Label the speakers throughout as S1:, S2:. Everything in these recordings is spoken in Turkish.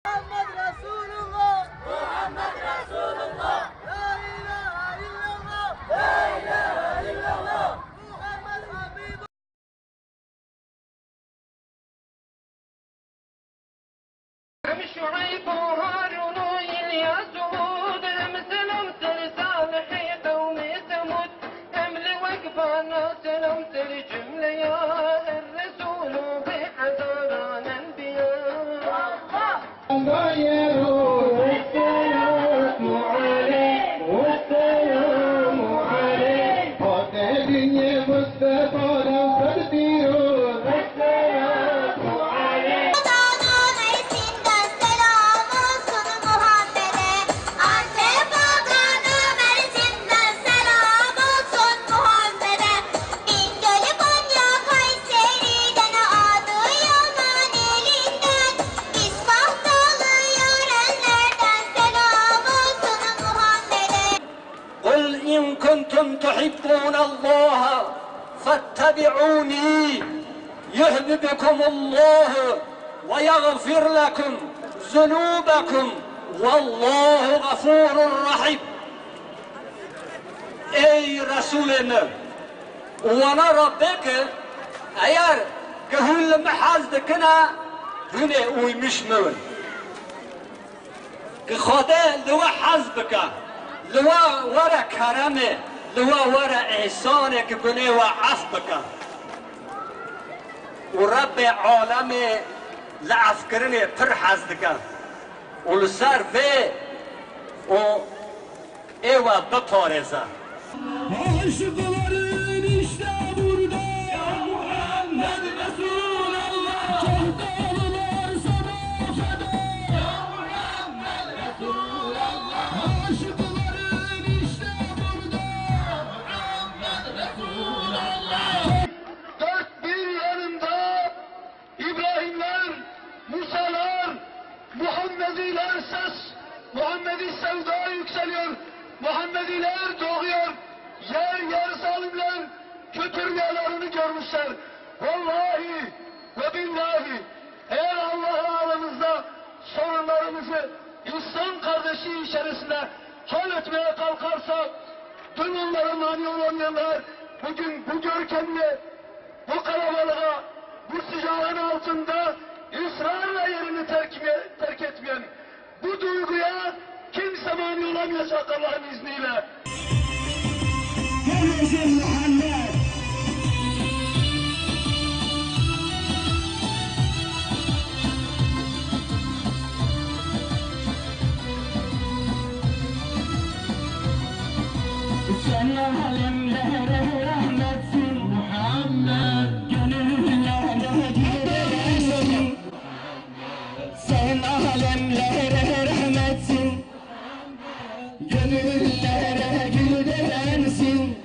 S1: Muhammed Resulullah, Muhammed Resulullah, La ilahe illallah, La ilahe illallah, Muhammed Habibullah.
S2: شعيب وهارون وإلياس وهود سلمت لصالح قوم ثمود أمل وقفانا سلمت الجملة يا الرسول بحضران الأنبياء والسلام عليك والسلام عليك قاتل يا مصطفى لو تدبيرون والسلام عليك قل إن كنتم تحبون الله فاتبعوني يحببكم الله ويغفر لكم ذنوبكم والله غفور رحيم. Ey Resulüm, ona Rabbek eğer gönlümü hazdikine güne uymuş mu? Ki Khoda lwa hazbika لوا ورا كرمه لوا ورا إحسانك بني وعفبك ورب عالمي لعفكرني فرحزدك ولسر في و ايوه بطارزه
S3: Aşıkların işte burada ya Muhammed Resulallah çok dağlılar sana feda ya Muhammed Resulallah Aşıkların işte burada ya Muhammed Resulallah
S4: Dört bir yanında İbrahimler, Musalar, Muhammediler ses, Muhammedi sevda yükseliyor, Muhammediler doğuyor. Yer zalimler kötü rüyalarını görmüşler. Vallahi ve billahi eğer Allah aramızda sorunlarımızı İslam kardeşliği içerisinde halletmeye kalkarsa dün onlara mani olamayanlar bugün bu görkemli, bu kalabalığa, bu sıcağın altında ısrarla yerini terk etmeyen bu duyguya kimse mani olamayacak Allah'ın izniyle.
S3: Gelmesin Muhammed Sen alemlere rahmetsin Muhammed Gönüllere gidersin Sen alemlere rahmetsin Gönüllere gidersin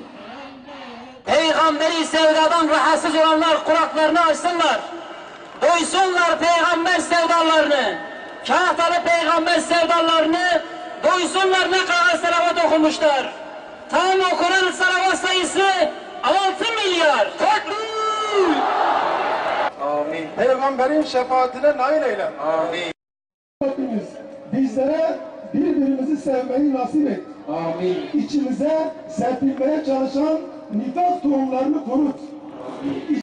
S2: Peygamberi sevdadan rahatsız olanlar kulaklarını açsınlar. Duysunlar peygamber sevdalarını. Kağıtalı peygamber sevdalarını duysunlar ne kadar salavat okumuşlar. Tam okunan salavat sayısı 6 milyar. Takbir!
S5: Amin. Peygamberin şefaatine nail eyle. Amin.
S6: Rabbimiz bizlere birbirimizi sevmeyi nasip et.
S5: Amin.
S6: İçimize serpilmeye çalışan nifak tohumlarını kurut.